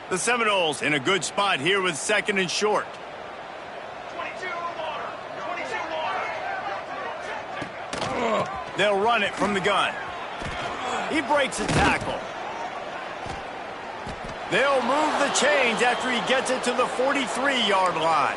The Seminoles in a good spot here with 2nd and short. 22 water! 22 water! They'll run it from the gun. He breaks a tackle. They'll move the chains after he gets it to the 43-yard line.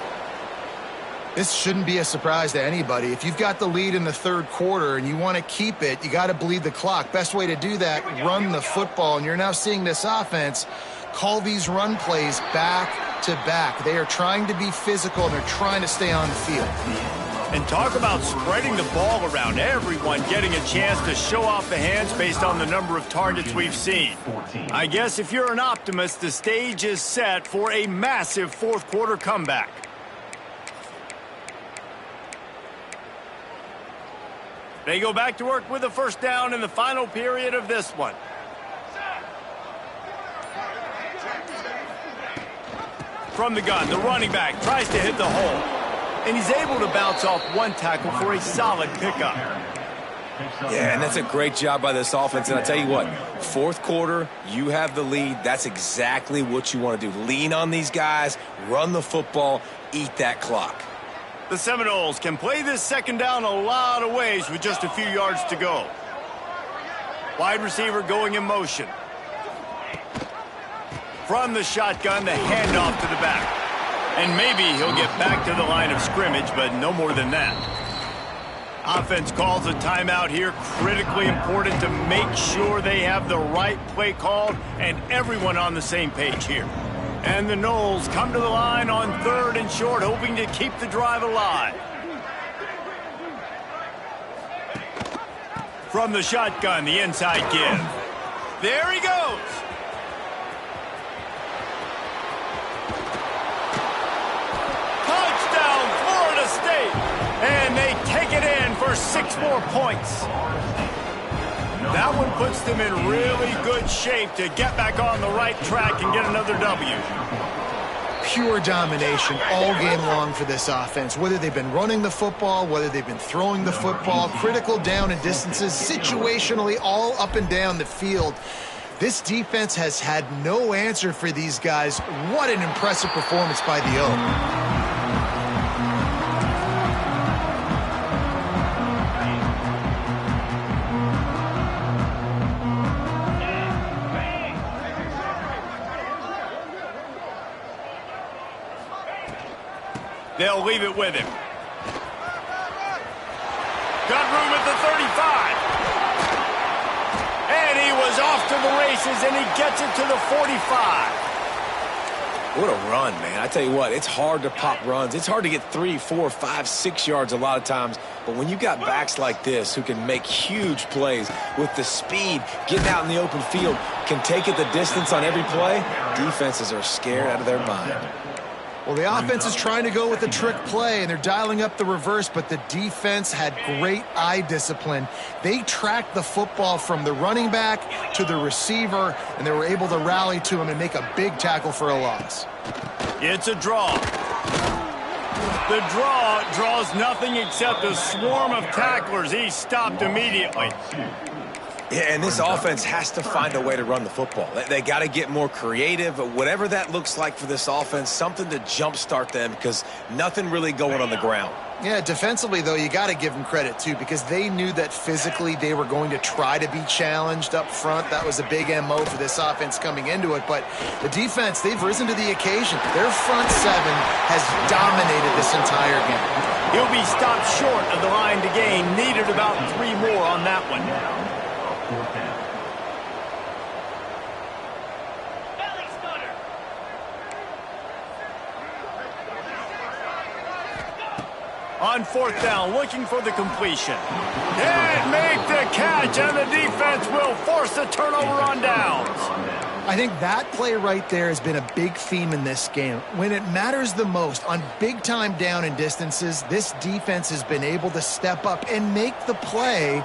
This shouldn't be a surprise to anybody. If you've got the lead in the 3rd quarter and you want to keep it, you got to bleed the clock. Best way to do that, run the football. And you're now seeing this offense call these run plays back back-to-back. They are trying to be physical, and they're trying to stay on the field. And talk about spreading the ball around. Everyone getting a chance to show off the hands based on the number of targets we've seen. I guess if you're an optimist, the stage is set for a massive fourth-quarter comeback. They go back to work with a first down in the final period of this one. From the gun, the running back tries to hit the hole. And he's able to bounce off one tackle for a solid pickup. Yeah, and that's a great job by this offense. And I tell you what, fourth quarter, you have the lead. That's exactly what you want to do. Lean on these guys, run the football, eat that clock. The Seminoles can play this second down a lot of ways with just a few yards to go. Wide receiver going in motion. From the shotgun, the handoff to the back. And maybe he'll get back to the line of scrimmage, but no more than that. Offense calls a timeout here. Critically important to make sure they have the right play called and everyone on the same page here. And the Noles come to the line on 3rd and short, hoping to keep the drive alive. From the shotgun, the inside give. There he goes. And they take it in for 6 more points. That one puts them in really good shape to get back on the right track and get another W. Pure domination all game long for this offense. Whether they've been running the football, whether they've been throwing the football, critical down and distances, situationally all up and down the field. This defense has had no answer for these guys. What an impressive performance by the O. They'll leave it with him. Got room at the 35. And he was off to the races, and he gets it to the 45. What a run, man. I tell you what, it's hard to pop runs. It's hard to get 3, 4, 5, 6 yards a lot of times. But when you got backs like this who can make huge plays with the speed, getting out in the open field, can take it the distance on every play, defenses are scared out of their mind. Well, the offense is trying to go with a trick play, and they're dialing up the reverse, but the defense had great eye discipline. They tracked the football from the running back to the receiver, and they were able to rally to him and make a big tackle for a loss. It's a draw. The draw draws nothing except a swarm of tacklers. He's stopped immediately. Yeah, and this offense has to find a way to run the football. They got to get more creative, whatever that looks like for this offense, something to jumpstart them because nothing really going on the ground. Yeah, defensively, though, you got to give them credit, too, because they knew that physically they were going to try to be challenged up front. That was a big MO for this offense coming into it. But the defense, they've risen to the occasion. Their front seven has dominated this entire game. He'll be stopped short of the line to gain. Needed about 3 more on that one. On 4th down, looking for the completion. And make the catch, and the defense will force a turnover on downs. I think that play right there has been a big theme in this game. When it matters the most, on big-time down and distances, this defense has been able to step up and make the play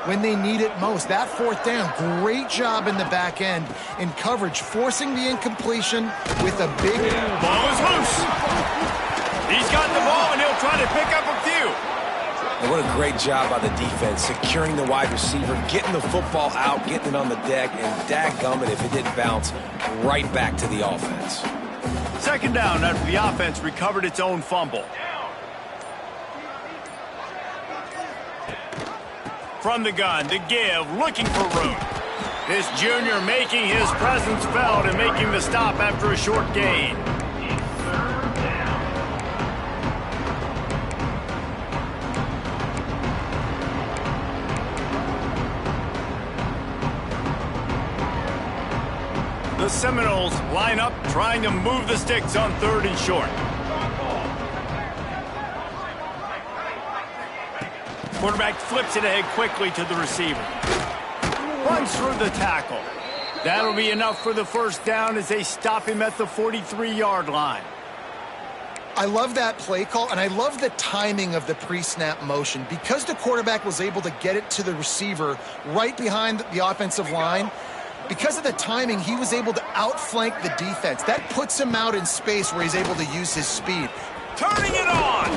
when they need it most. That 4th down, great job in the back end in coverage, forcing the incompletion with a big... Ball is loose. He's got the ball, and he'll try to pick up a few. And what a great job by the defense, securing the wide receiver, getting the football out, getting it on the deck, and dadgummit if it didn't bounce, right back to the offense. 2nd down after the offense recovered its own fumble. From the gun, the give, looking for room. This junior making his presence felt and making the stop after a short gain. The Seminoles line up, trying to move the sticks on 3rd and short. Quarterback flips it ahead quickly to the receiver. Runs through the tackle. That'll be enough for the first down as they stop him at the 43-yard line. I love that play call, and I love the timing of the pre-snap motion. Because the quarterback was able to get it to the receiver right behind the offensive line, because of the timing, he was able to outflank the defense. That puts him out in space where he's able to use his speed. Turning it on!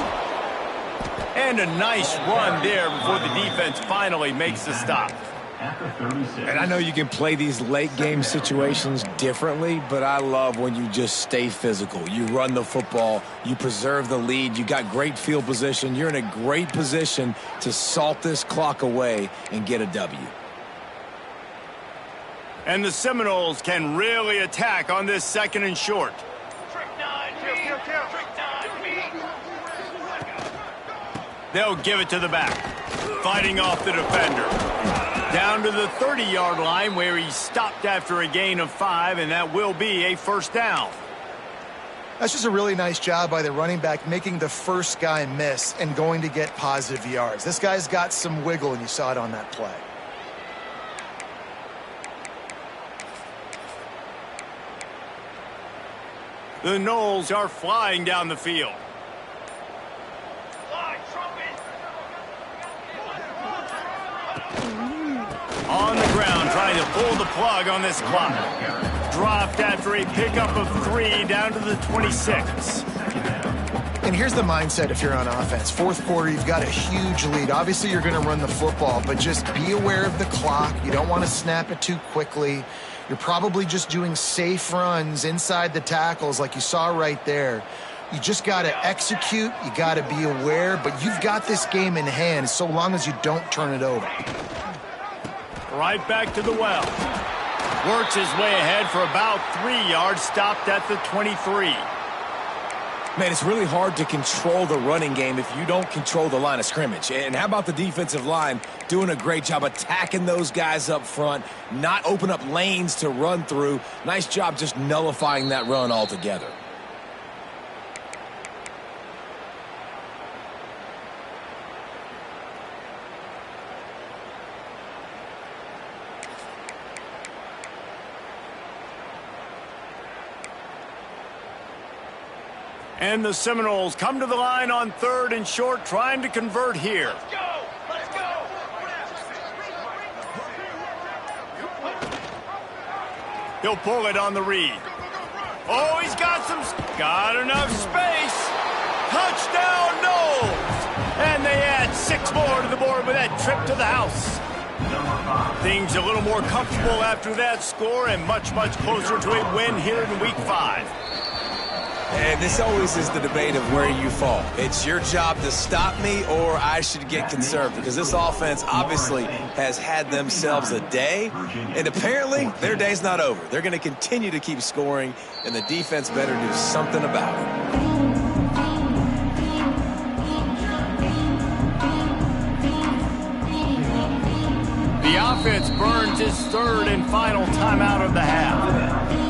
And a nice run there before the defense finally makes the stop. And I know you can play these late game situations differently, but I love when you just stay physical. You run the football, you preserve the lead, you got great field position, you're in a great position to salt this clock away and get a W. And the Seminoles can really attack on this 2nd and short. Trick 9, Trick 9, They'll give it to the back, fighting off the defender. Down to the 30-yard line where he stopped after a gain of 5, and that will be a first down. That's just a really nice job by the running back, making the first guy miss and going to get positive yards. This guy's got some wiggle, and you saw it on that play. The Noles are flying down the field. On the ground, trying to pull the plug on this clock. Dropped after a pickup of 3 down to the 26. And here's the mindset if you're on offense. 4th quarter, you've got a huge lead. Obviously, you're going to run the football, but just be aware of the clock. You don't want to snap it too quickly. You're probably just doing safe runs inside the tackles like you saw right there. You just got to execute. You got to be aware, but you've got this game in hand so long as you don't turn it over. Right back to the well. Works his way ahead for about 3 yards, stopped at the 23. Man, it's really hard to control the running game if you don't control the line of scrimmage. And how about the defensive line doing a great job attacking those guys up front, not open up lanes to run through. Nice job just nullifying that run altogether. And the Seminoles come to the line on 3rd and short, trying to convert here. Let's go! Let's go! He'll pull it on the read. Oh, he's got enough space. Touchdown, Noles! And they add 6 more to the board with that trip to the house. Things a little more comfortable after that score and much, much closer to a win here in Week 5. And this always is the debate of where you fall. It's your job to stop me or I should get conservative, because this offense obviously has had themselves a day, and apparently their day's not over. They're going to continue to keep scoring, and the defense better do something about it. The offense burns its 3rd and final timeout of the half.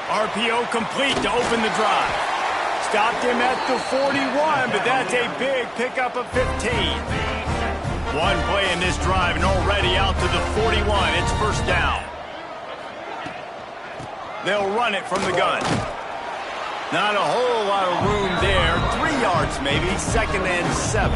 RPO complete to open the drive. Stopped him at the 41, but that's a big pickup of 15. One play in this drive and already out to the 41. It's first down. They'll run it from the gun. Not a whole lot of room there. 3 yards maybe, 2nd and 7.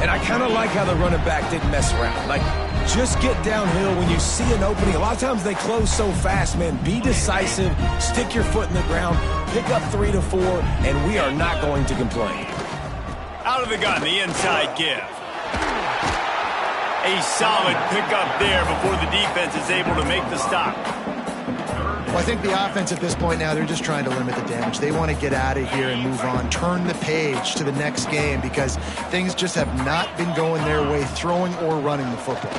And I kind of like how the running back didn't mess around. Like, just get downhill when you see an opening. A lot of times they close so fast, man. Be decisive, stick your foot in the ground, pick up 3 to 4, and we are not going to complain. Out of the gun, the inside give. A solid pickup there before the defense is able to make the stop. Well, I think the offense at this point now, they're just trying to limit the damage. They want to get out of here and move on, turn the page to the next game, because things just have not been going their way, throwing or running the football.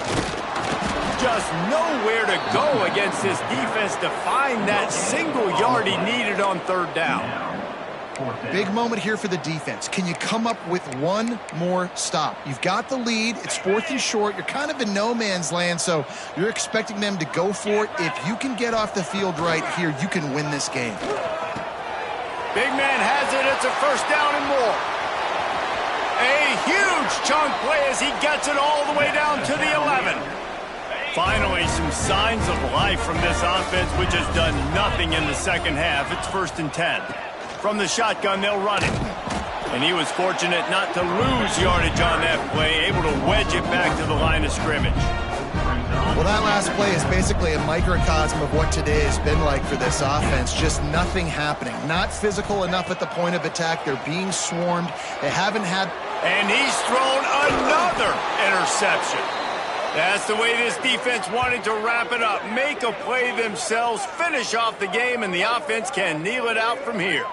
just nowhere to go against this defense to find that single yard he needed on third down. Big moment here for the defense. Can you come up with one more stop? You've got the lead. It's 4th and short. You're kind of in no man's land, so you're expecting them to go for it. If you can get off the field right here, you can win this game. Big man has it. It's a first down and more. A huge chunk play as he gets it all the way down to the 11. Finally, some signs of life from this offense, which has done nothing in the second half. It's 1st and 10. From the shotgun, they'll run it. And he was fortunate not to lose yardage on that play, able to wedge it back to the line of scrimmage. Well, that last play is basically a microcosm of what today has been like for this offense. Just nothing happening. Not physical enough at the point of attack. They're being swarmed. They haven't had... And he's thrown another interception. That's the way this defense wanted to wrap it up. Make a play themselves, finish off the game, and the offense can kneel it out from here.